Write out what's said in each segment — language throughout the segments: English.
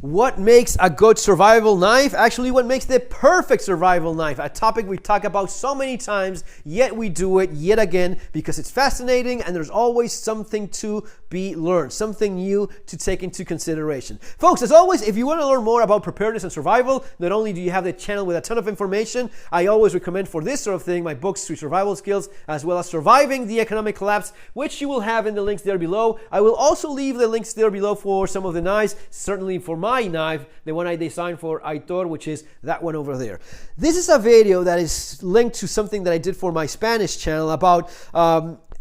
What makes a good survival knife? Actually, what makes the perfect survival knife? A topic we talk about so many times, yet we do it yet again because it's fascinating and there's always something to be learned, something new to take into consideration. Folks, as always, if you want to learn more about preparedness and survival, not only do you have the channel with a ton of information, I always recommend for this sort of thing my books, Street Survival Skills, as well as Surviving the Economic Collapse, which you will have in the links there below. I will also leave the links there below for some of the knives, certainly for my knife, the one I designed for Aitor, which is that one over there. This is a video that is linked to something that I did for my Spanish channel about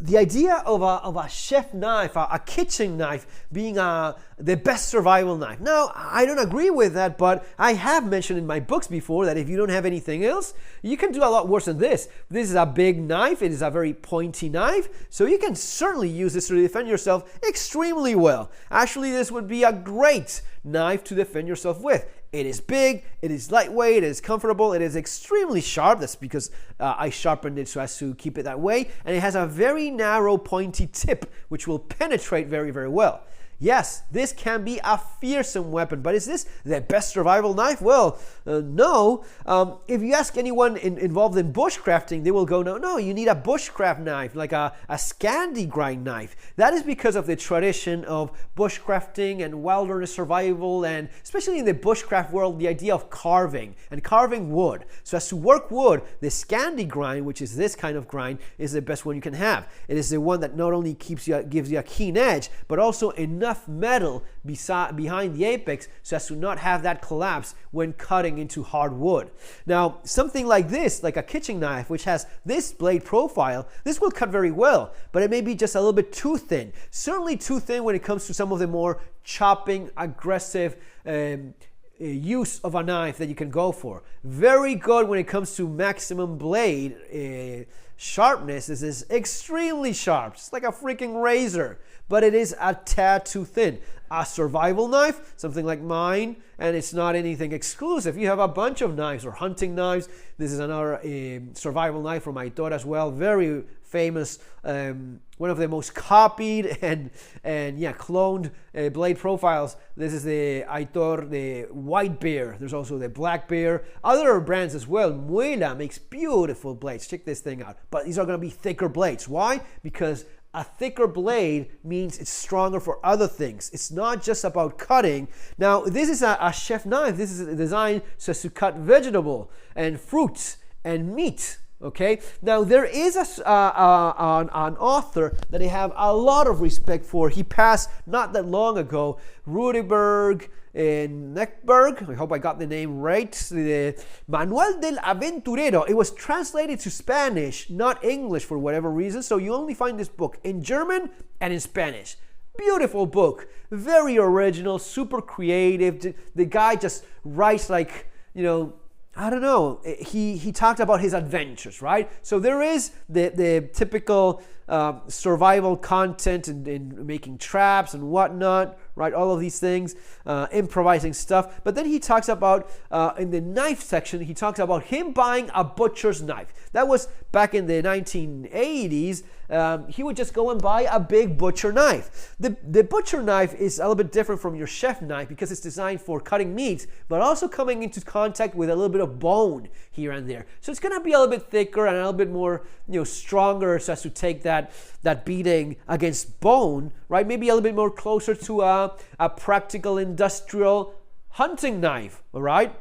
the idea of a chef knife, a kitchen knife, being the best survival knife. Now, I don't agree with that, but I have mentioned in my books before that if you don't have anything else, you can do a lot worse than this. This is a big knife. It is a very pointy knife, so you can certainly use this to defend yourself extremely well. Actually, this would be a great knife to defend yourself with. It is big, it is lightweight, it is comfortable, it is extremely sharp. That's because I sharpened it so as to keep it that way. And it has a very narrow, pointy tip, which will penetrate very, very well. Yes, this can be a fearsome weapon, but is this the best survival knife? Well, no. If you ask anyone involved in bushcrafting, they will go, no, you need a bushcraft knife, like a Scandi grind knife. That is because of the tradition of bushcrafting and wilderness survival, and especially in the bushcraft world, the idea of carving and carving wood. So as to work wood, the Scandi grind, which is this kind of grind, is the best one you can have. It is the one that not only gives you a keen edge, but also enough metal behind the apex so as to not have that collapse when cutting into hard wood. Now, something like this, like a kitchen knife, which has this blade profile, this will cut very well, but it may be just a little bit too thin. Certainly too thin when it comes to some of the more chopping, aggressive use of a knife that you can go for. Very good when it comes to maximum blade sharpness. This is extremely sharp. It's like a freaking razor, but it is a tad too thin. A survival knife, something like mine, and it's not anything exclusive. You have a bunch of knives or hunting knives. This is another survival knife from Aitor as well. Very famous, one of the most copied and cloned blade profiles. This is the Aitor, the white bear. There's also the black bear. Other brands as well. Muela makes beautiful blades. Check this thing out. But these are going to be thicker blades. Why? Because a thicker blade means it's stronger for other things. It's not just about cutting. Now, this is a chef knife. This is designed so as to cut vegetable and fruits and meat. Okay, now there is an author that I have a lot of respect for. He passed not that long ago, Rudeberg and Neckberg. I hope I got the name right. The Manual del Aventurero. It was translated to Spanish, not English for whatever reason. So you only find this book in German and in Spanish. Beautiful book, very original, super creative. The guy just writes like, I don't know. He talked about his adventures, right? So there is the typical survival content in making traps and whatnot, right? All of these things, improvising stuff. But then he talks about, in the knife section, he talks about him buying a butcher's knife. That was back in the 1980s. He would just go and buy a big butcher knife. The butcher knife is a little bit different from your chef knife because it's designed for cutting meat, but also coming into contact with a little bit of bone here and there. So it's going to be a little bit thicker and a little bit more, stronger so as to take that beating against bone, right? Maybe a little bit more closer to a practical industrial hunting knife, all right?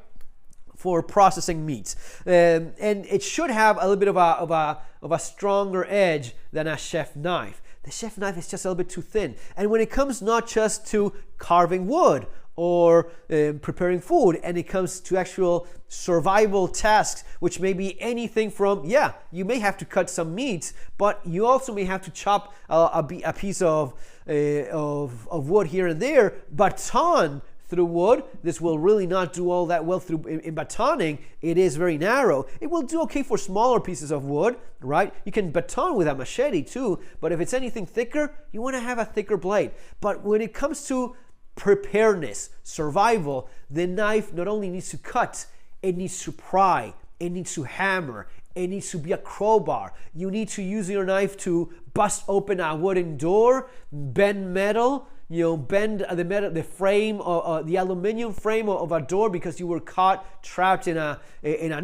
For processing meats, and it should have a little bit of a stronger edge than a chef knife. The chef knife is just a little bit too thin. And when it comes not just to carving wood or preparing food, and it comes to actual survival tasks, which may be anything from, you may have to cut some meat, but you also may have to chop a piece of wood here and there, baton through wood. This will really not do all that well in batoning. It is very narrow. It will do okay for smaller pieces of wood, right? You can baton with a machete too, but if it's anything thicker, you want to have a thicker blade. But when it comes to preparedness, survival, the knife not only needs to cut, it needs to pry, it needs to hammer, it needs to be a crowbar. You need to use your knife to bust open a wooden door, bend metal, bend the frame, the aluminum frame of a door because you were caught trapped in an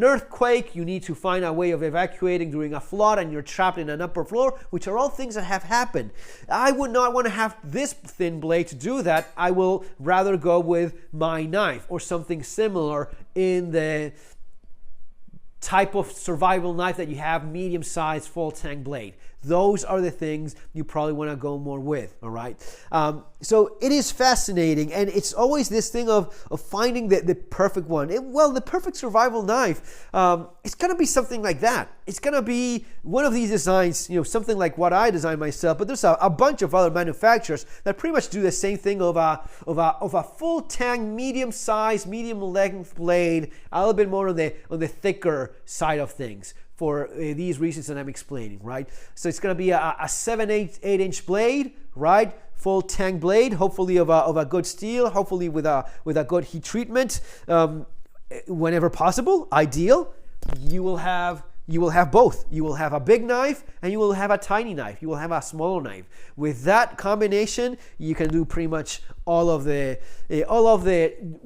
earthquake. You need to find a way of evacuating during a flood, and you're trapped in an upper floor, which are all things that have happened. I would not want to have this thin blade to do that. I will rather go with my knife or something similar in the type of survival knife that you have, medium-sized full tang blade. Those are the things you probably want to go more with, all right? So it is fascinating, and it's always this thing of finding the perfect one. The perfect survival knife, it's going to be something like that. It's going to be one of these designs, something like what I designed myself, but there's a bunch of other manufacturers that pretty much do the same thing of a full tang, medium-sized, medium-length blade, a little bit more on the thicker side of things, for these reasons that I'm explaining, right? So it's going to be a 7/8 inch blade, right? Full tang blade, hopefully of a good steel, hopefully with a good heat treatment, whenever possible. Ideal. You will have both. You will have a big knife and you will have a tiny knife. You will have a smaller knife. With that combination, you can do pretty much all of the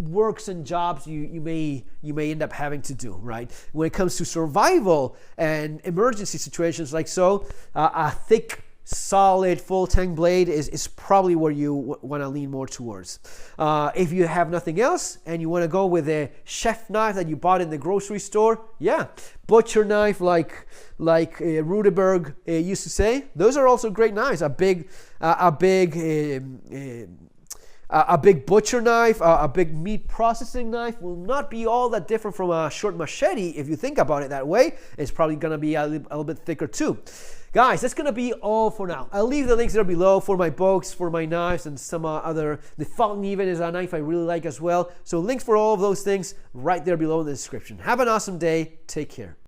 works and jobs you may end up having to do, right? When it comes to survival and emergency situations like so, a thick, solid full tang blade is probably where you want to lean more towards. If you have nothing else and you want to go with a chef knife that you bought in the grocery store, butcher knife like Rudeberg used to say, those are also great knives. A big butcher knife, a big meat processing knife will not be all that different from a short machete if you think about it that way. It's probably going to be a little bit thicker too. Guys, that's going to be all for now. I'll leave the links there below for my books, for my knives, and some other. The Falcon even is a knife I really like as well. So links for all of those things right there below in the description. Have an awesome day. Take care.